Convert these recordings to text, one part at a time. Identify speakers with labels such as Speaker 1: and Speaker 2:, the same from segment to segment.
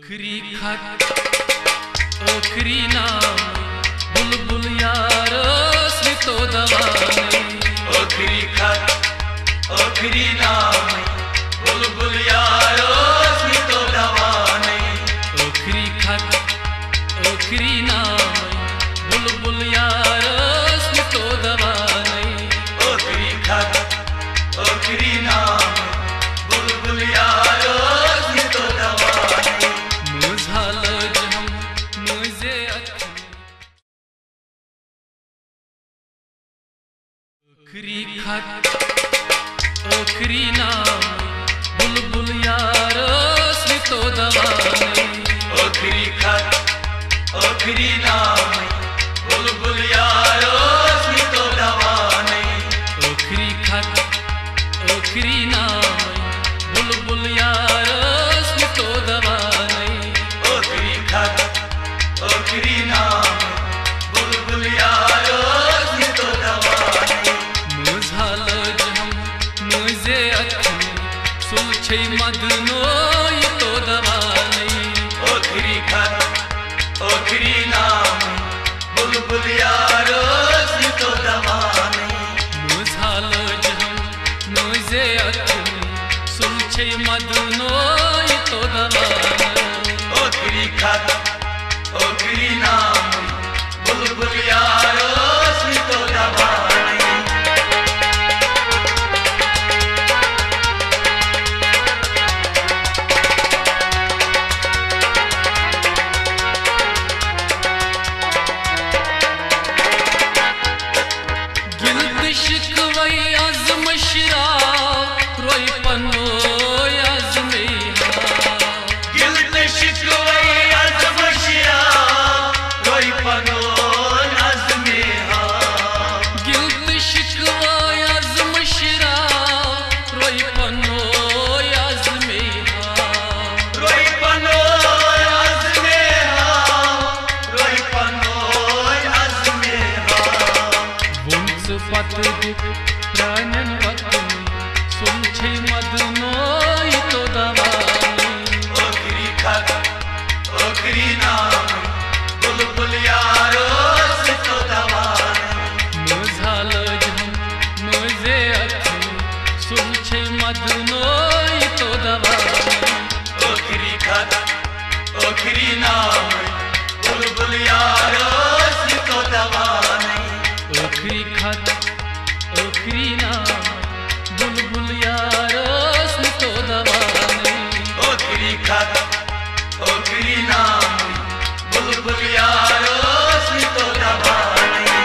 Speaker 1: आखरी खत आखरी नाम बुलबुल यार तो दवा नहीं।
Speaker 2: आखरी खत आखरी नाम बुलबुल यार तो दवा नहीं।
Speaker 1: आखरी खत आखरी नाम बुलबुल यार तो दवा नहीं।
Speaker 2: आखरी खत आखरी नाम बुलबुल यार तो दवा नहीं।
Speaker 1: मुझाल जहम मुझे आखरी खत आखरी नाम बुलबुल यार तो दवा नहीं।
Speaker 2: आखरी खत आखरी नाम बुलबुल यार तो दवा नहीं।
Speaker 1: आखरी खत आखरी नाम बुलबुल यार तो दवा नहीं।
Speaker 2: आखरी खत आखरी नाम बुलबुल यार तो दवा नहीं।
Speaker 1: मुझाल जहम मुझे अखनी सुलछे मदनो तो दवा नहीं।
Speaker 2: आखरी खत आखरी नाम बुलबुल यार तो दवा नहीं।
Speaker 1: मुझाल जहम मुझे अखनी सुलछे मदनो तो दवा नहीं।
Speaker 2: आखरी खत आखरी नाम बुलबुल यार तो दवा नहीं।
Speaker 1: शिकवई आज़म शराब रोई पनो आज़मेहा।
Speaker 2: गिल्द शिकवई आज़म शराब रोई पनो आज़मेहा।
Speaker 1: गिल्द शिकवई आज़म शराब रोई पनो आज़मेहा।
Speaker 2: रोई पनो आज़मेहा। रोई पनो आज़मेहा।
Speaker 1: वंश पत प्राणन वतनी सुलछे मदनो तो दवा नहीं।
Speaker 2: आखरी खत आखरी नाम बुलबुल यार तो दवा नहीं।
Speaker 1: मुझाल जहम मुझे अखनी सुलछे मदनो तो दवा नहीं।
Speaker 2: आखरी खत आखरी नाम बुलबुल यार तो दवा नहीं।
Speaker 1: आखरी खत आखरी नाम बुलबुल यार तो दवा नहीं।
Speaker 2: आखरी खत आखरी नाम बुलबुल यार तो दवा नहीं।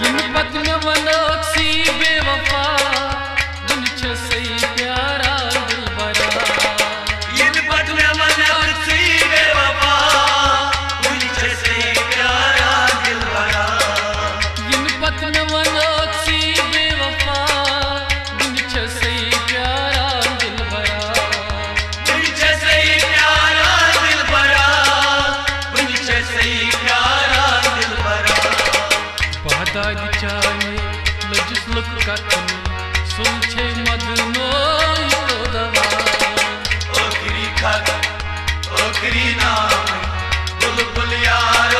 Speaker 1: इन पद में वनोक्सी बेवफा दुन छ सही प्यारा दिलबरा।
Speaker 2: इन पद में वनोक्सी बेवफा दुन छ सही प्यारा दिलबरा।
Speaker 1: इन पद में वनोक्सी बेवफा दुन छ सही प्यारा दिलबरा।
Speaker 2: दुन छ सही प्यारा दिलबरा। दुन छ सही प्यारा दिलबरा।
Speaker 1: बादाज चाहे लजुस लुक कतनी सुलछे मदनो तो दवा।
Speaker 2: आखरी खत आखरी नाम बुलबुल यार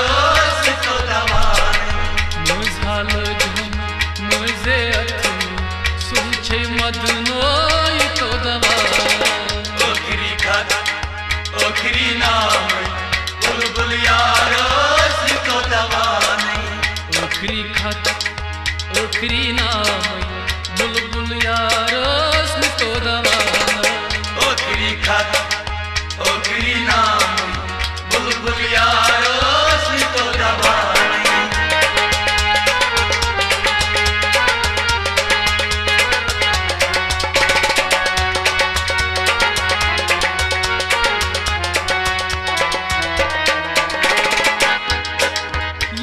Speaker 2: तो दवा नहीं।
Speaker 1: मुझाल जहम मुझे अखनी सुलछे मदनो तो दवा।
Speaker 2: आखरी खत आखरी नाम बुलबुल यार तो दवा नहीं।
Speaker 1: आखरी खत आखरी नाम बुलबुल यार तो दवा नहीं।
Speaker 2: आखरी खत आखरी नाम बुलबुल यार तो दवा नहीं।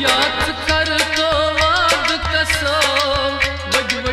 Speaker 1: याद कर तो वाद कसो वजव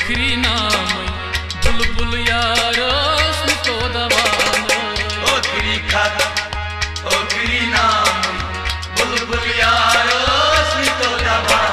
Speaker 1: ओखरी नाम बुलबुल यारोस तो दवाना
Speaker 2: ओखरी खत ओखरी नाम बुलबुल यारोस तो दवाना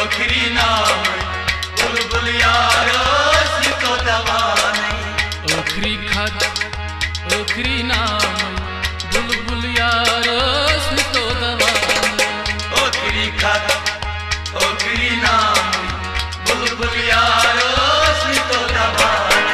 Speaker 2: ओखरी नाम बुलबुल यारोस तो दवाना
Speaker 1: ओखरी खत ओखरी नाम बुलबुल यारोस तो दवाना
Speaker 2: ओखरी खत ओखरी नाम बुलबुल यारोस तो दवाना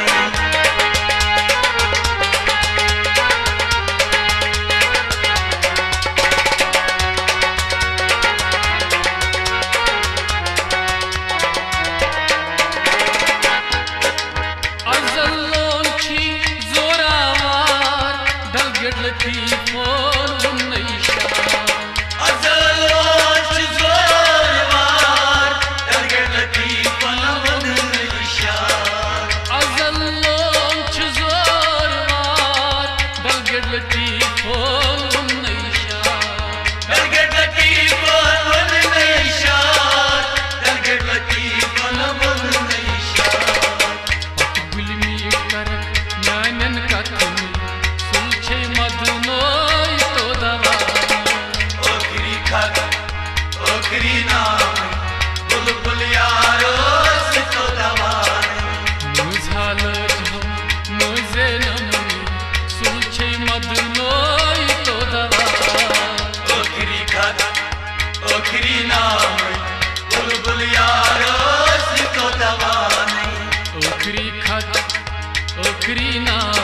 Speaker 2: ओखरी नाम बुलबुल यारोस तो दवाना
Speaker 1: मुझाल मुझे नमनी सुलछे मदनोई तो दवाना
Speaker 2: ओखरी खत ओखरी नाम बुलबुल यारोस तो दवाना
Speaker 1: ओखरी खत ओखरी नाम